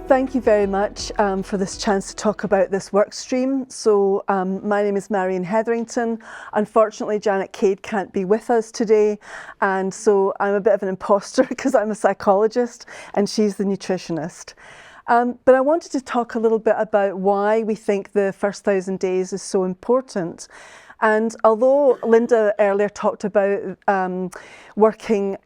Thank you very much for this chance to talk about this work stream. So my name is Marion Hetherington. Unfortunately, Janet Cade can't be with us today, and so I'm a bit of an imposter because I'm a psychologist and she's the nutritionist. But I wanted to talk a little bit about why we think the first 1,000 days is so important. And although Linda earlier talked about working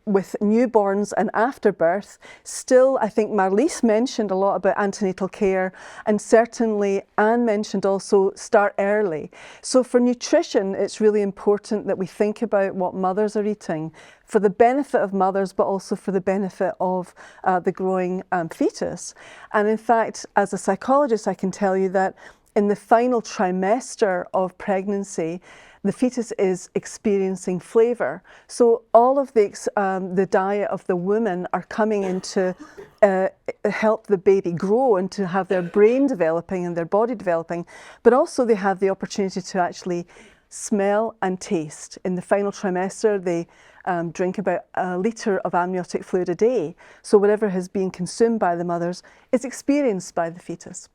with newborns and after birth, still I think Marlies mentioned a lot about antenatal care, and certainly Anne mentioned also start early. So for nutrition, it's really important that we think about what mothers are eating for the benefit of mothers, but also for the benefit of the growing fetus. And in fact, as a psychologist, I can tell you that in the final trimester of pregnancy, the fetus is experiencing flavour. So all of the diet of the woman are coming in to help the baby grow and to have their brain developing and their body developing, but also they have the opportunity to actually smell and taste. In the final trimester, they drink about 1 litre of amniotic fluid a day. So whatever has been consumed by the mothers is experienced by the fetus.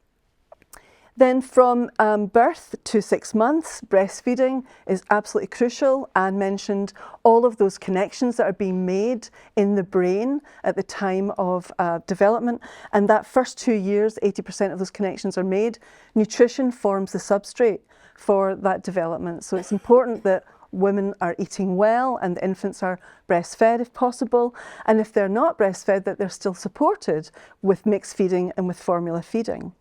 Then from birth to 6 months, breastfeeding is absolutely crucial. Anne mentioned all of those connections that are being made in the brain at the time of development. And that first 2 years, 80% of those connections are made. Nutrition forms the substrate for that development. So it's important that women are eating well and the infants are breastfed if possible. And if they're not breastfed, that they're still supported with mixed feeding and with formula feeding.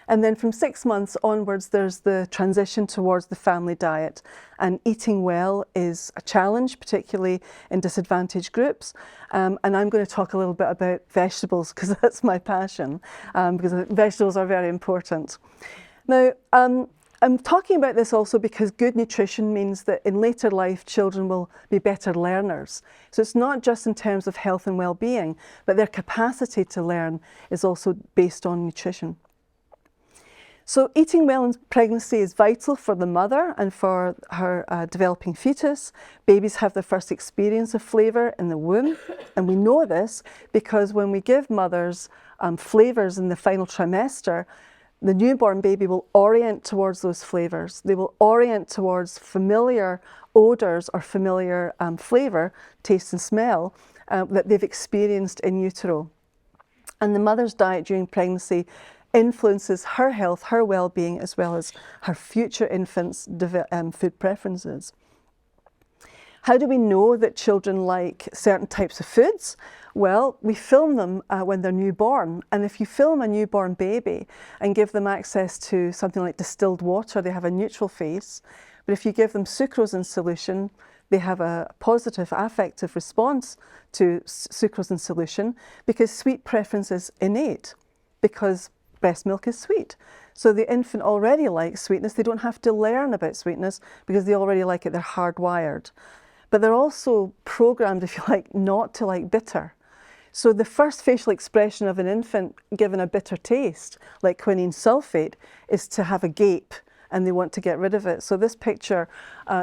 And then from 6 months onwards, there's the transition towards the family diet. And eating well is a challenge, particularly in disadvantaged groups. And I'm going to talk a little bit about vegetables because that's my passion, because vegetables are very important. Now, I'm talking about this also because good nutrition means that in later life, children will be better learners. So it's not just in terms of health and well-being, but their capacity to learn is also based on nutrition. So eating well in pregnancy is vital for the mother and for her developing fetus. Babies have their first experience of flavour in the womb, and we know this because when we give mothers flavours in the final trimester, the newborn baby will orient towards those flavours. They will orient towards familiar odours or familiar flavour, taste and smell that they've experienced in utero. And the mother's diet during pregnancy influences her health, her well-being, as well as her future infants' food preferences. How do we know that children like certain types of foods? Well, we film them when they're newborn. And if you film a newborn baby and give them access to something like distilled water, they have a neutral face. But if you give them sucrose in solution, they have a positive affective response to sucrose in solution because sweet preference is innate, because breast milk is sweet. So the infant already likes sweetness. They don't have to learn about sweetness because they already like it. They're hardwired. But they're also programmed, if you like, not to like bitter. So the first facial expression of an infant given a bitter taste, like quinine sulfate, is to have a gape, and they want to get rid of it. So this picture,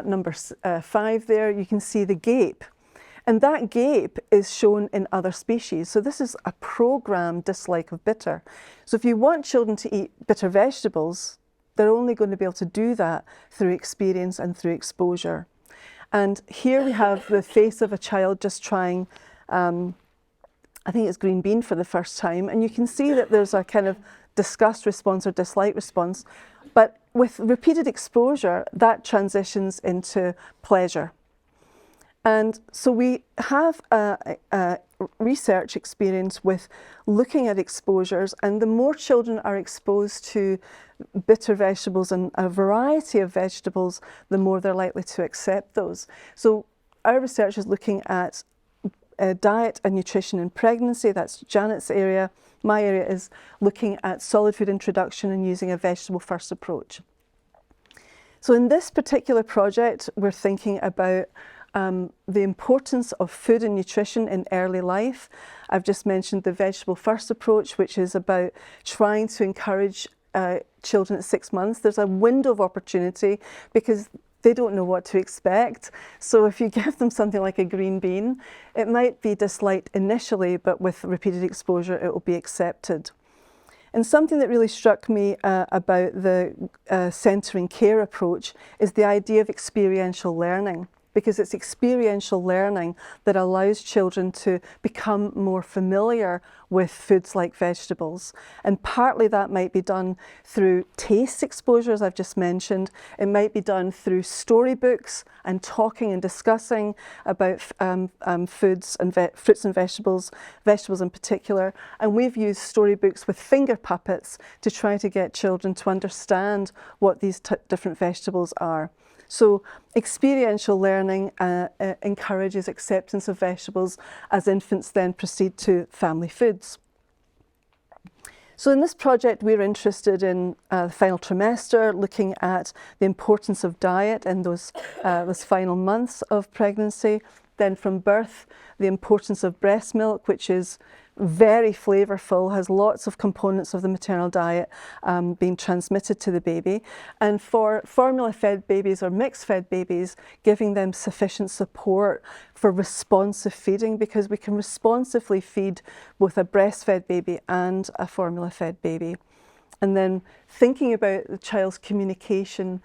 number 5 there, you can see the gape. And that gape is shown in other species. So this is a programmed dislike of bitter. So if you want children to eat bitter vegetables, they're only going to be able to do that through experience and through exposure. And here we have the face of a child just trying, I think it's green bean for the first time. And you can see that there's a kind of disgust response or dislike response. But with repeated exposure, that transitions into pleasure. And so we have a research experience with looking at exposures, and the more children are exposed to bitter vegetables and a variety of vegetables, the more they're likely to accept those. So our research is looking at diet and nutrition in pregnancy. That's Janet's area. My area is looking at solid food introduction and using a vegetable first approach. So in this particular project, we're thinking about the importance of food and nutrition in early life. I've just mentioned the vegetable first approach, which is about trying to encourage children at 6 months. There's a window of opportunity because they don't know what to expect. So if you give them something like a green bean, it might be disliked initially, but with repeated exposure, it will be accepted. And something that really struck me about the centering care approach is the idea of experiential learning, because it's experiential learning that allows children to become more familiar with foods like vegetables. And partly that might be done through taste exposure, as I've just mentioned. It might be done through storybooks and talking and discussing about foods and fruits and vegetables in particular. And we've used storybooks with finger puppets to try to get children to understand what these different vegetables are. So experiential learning encourages acceptance of vegetables as infants then proceed to family foods. So in this project, we're interested in the final trimester, looking at the importance of diet in those final months of pregnancy. Then from birth, the importance of breast milk, which is very flavourful, has lots of components of the maternal diet being transmitted to the baby. And for formula-fed babies or mixed-fed babies, giving them sufficient support for responsive feeding, because we can responsively feed both a breastfed baby and a formula-fed baby. And then thinking about the child's communication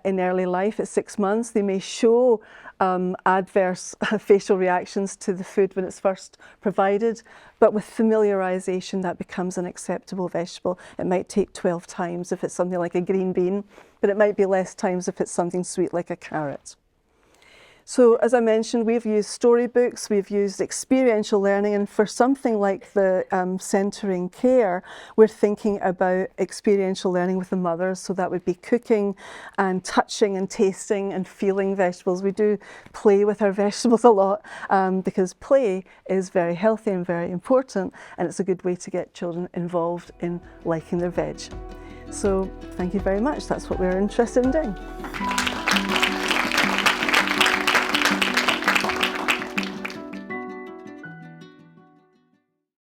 in early life at 6 months. They may show adverse facial reactions to the food when it's first provided, but with familiarisation that becomes an acceptable vegetable. It might take 12 times if it's something like a green bean, but it might be less times if it's something sweet like a carrot. So as I mentioned, we've used storybooks, we've used experiential learning, and for something like the centering care, we're thinking about experiential learning with the mothers. So that would be cooking and touching and tasting and feeling vegetables. We do play with our vegetables a lot because play is very healthy and very important, and it's a good way to get children involved in liking their veg. So thank you very much. That's what we're interested in doing.